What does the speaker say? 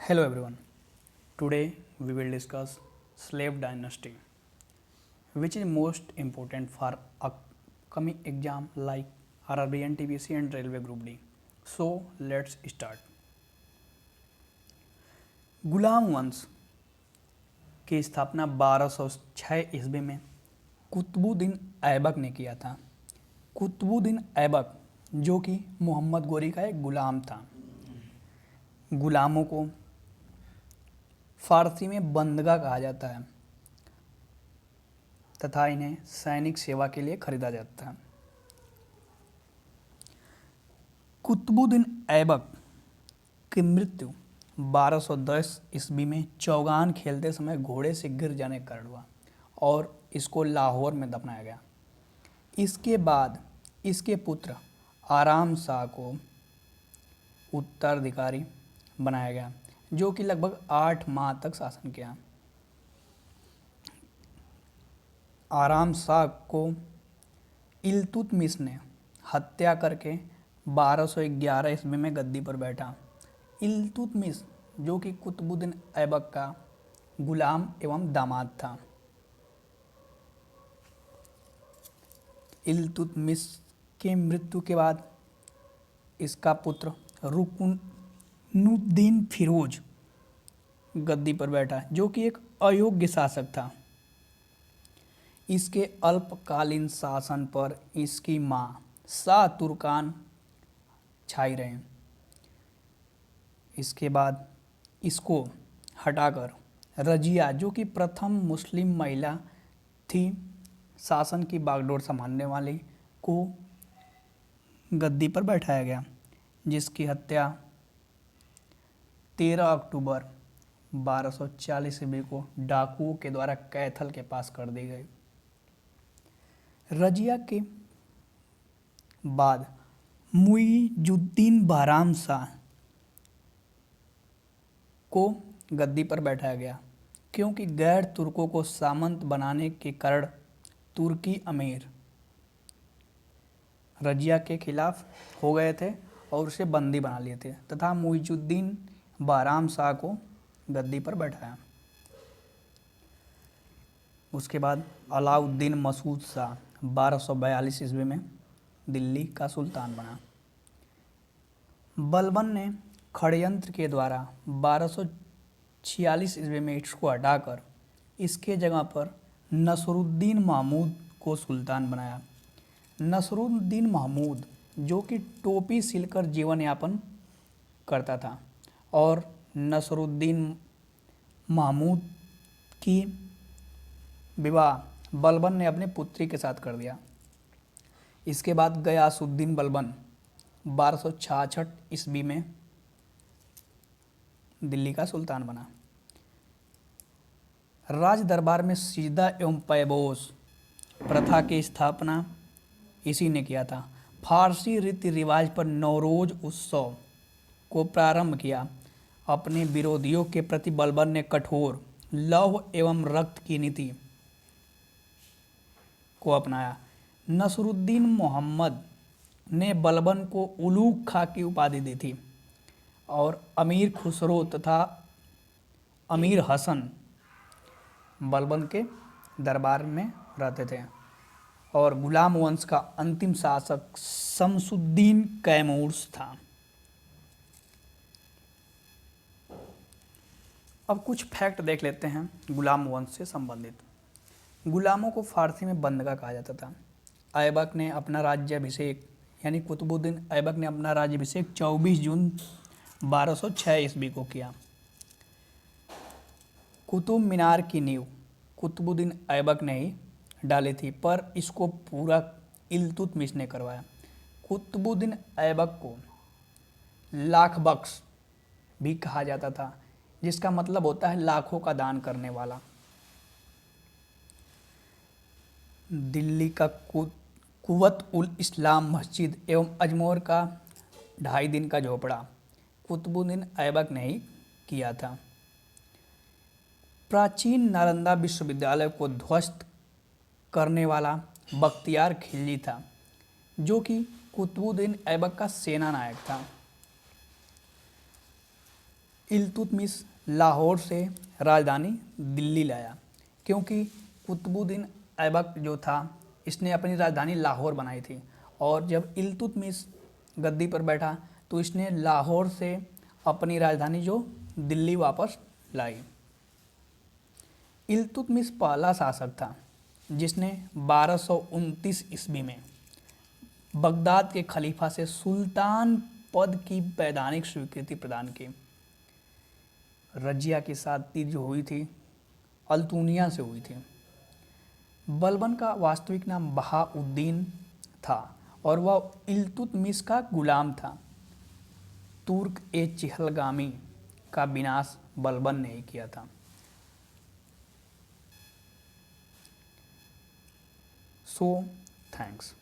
Hello everyone. Today we will discuss slave dynasty, which is most important for upcoming exam like RRB NTPC and Railway Group D. So let's start. गुलाम वंश की स्थापना 1206 ईस्वी में कुतुबुद्दीन ऐबक ने किया था। कुतुबुद्दीन ऐबक जो कि मोहम्मद गोरी का एक गुलाम था। गुलामों को फारसी में बंदगा कहा जाता है तथा इन्हें सैनिक सेवा के लिए खरीदा जाता है। कुतुबुद्दीन ऐबक की मृत्यु 1210 ईस्वी में चौगान खेलते समय घोड़े से गिर जाने के कारण हुआ और इसको लाहौर में दफनाया गया। इसके बाद इसके पुत्र आराम शाह को उत्तराधिकारी बनाया गया, जो कि लगभग 8 माह तक शासन किया। आराम शाह को इल्तुतमिश ने हत्या करके 1211 ईस्वी में गद्दी पर बैठा। इल्तुतमिश जो कि कुतुबुद्दीन ऐबक का गुलाम एवं दामाद था। इल्तुतमिश के मृत्यु के बाद इसका पुत्र रुकनुद्दीन फिरोज गद्दी पर बैठा, जो कि एक अयोग्य शासक था। इसके अल्पकालीन शासन पर इसकी मां शाह तुर्कान छाई रहे। इसके बाद इसको हटाकर रजिया जो कि प्रथम मुस्लिम महिला थी शासन की बागडोर संभालने वाली, को गद्दी पर बैठाया गया, जिसकी हत्या 13 अक्टूबर 1240 ईस्वी को डाकुओं के द्वारा कैथल के पास कर दी गई। रजिया के बाद मुइजुद्दीन बहराम शाह को गद्दी पर बैठाया गया, क्योंकि गैर तुर्कों को सामंत बनाने के कारण तुर्की अमीर रजिया के खिलाफ हो गए थे और उसे बंदी बना लिए थे तथा मुइजुद्दीन बहराम शाह को गद्दी पर बैठाया। उसके बाद अलाउद्दीन मसूद शाह 1242 ईस्वी में दिल्ली का सुल्तान बना। बलबन ने षड्यंत्र के द्वारा 1246 ईस्वी में इसको हटाकर इसके जगह पर नसरुद्दीन महमूद को सुल्तान बनाया। नसरुद्दीन महमूद जो कि टोपी सिलकर जीवन यापन करता था और नसरुद्दीन महमूद की विवाह बलबन ने अपनी पुत्री के साथ कर दिया। इसके बाद गयासुद्दीन बलबन 1266 ईस्वी में दिल्ली का सुल्तान बना। राज दरबार में सिजदा एवं पैबोस प्रथा की स्थापना इसी ने किया था। फारसी रीति रिवाज पर नौरोज उत्सव को प्रारंभ किया। अपने विरोधियों के प्रति बलबन ने कठोर लौह एवं रक्त की नीति को अपनाया। नसरुद्दीन मोहम्मद ने बलबन को उलूग खा की उपाधि दी थी और अमीर खुसरो तथा अमीर हसन बलबन के दरबार में रहते थे और गुलाम वंश का अंतिम शासक शमसुद्दीन कैमूर्स था। अब कुछ फैक्ट देख लेते हैं गुलाम वंश से संबंधित। गुलामों को फारसी में बंदगा कहा जाता था। ऐबक ने अपना राज्याभिषेक यानी कुतुबुद्दीन ऐबक ने अपना राज्याभिषेक 24 जून 1206 ईस्वी को किया। कुतुब मीनार की नींव कुतुबुद्दीन ऐबक ने ही डाली थी, पर इसको पूरा इल्तुतमिश ने करवाया। कुतुबुद्दीन ऐबक को लाख बख्श भी कहा जाता था, जिसका मतलब होता है लाखों का दान करने वाला। दिल्ली का कुवत उल इस्लाम मस्जिद एवं अजमेर का 2.5 दिन का झोपड़ा कुतुबुद्दीन ऐबक ने ही किया था। प्राचीन नालंदा विश्वविद्यालय को ध्वस्त करने वाला बख्तियार खिलजी था, जो कि कुतुबुद्दीन ऐबक का सेना नायक था। इल्तुतमिश लाहौर से राजधानी दिल्ली लाया, क्योंकि कुतुबुद्दीन ऐबक जो था इसने अपनी राजधानी लाहौर बनाई थी, और जब इल्तुतमिश गद्दी पर बैठा तो इसने लाहौर से अपनी राजधानी जो दिल्ली वापस लाई। इल्तुतमिश पहला शासक था जिसने 1229 ईस्वी में बगदाद के खलीफा से सुल्तान पद की वैधानिक स्वीकृति प्रदान की। रजिया की शादी जो हुई थी अल्तुनिया से हुई थी। बलबन का वास्तविक नाम बहाउद्दीन था और वह इल्तुतमिश का गुलाम था। तुर्क ए चिहलगामी का विनाश बलबन ने ही किया था। So thanks.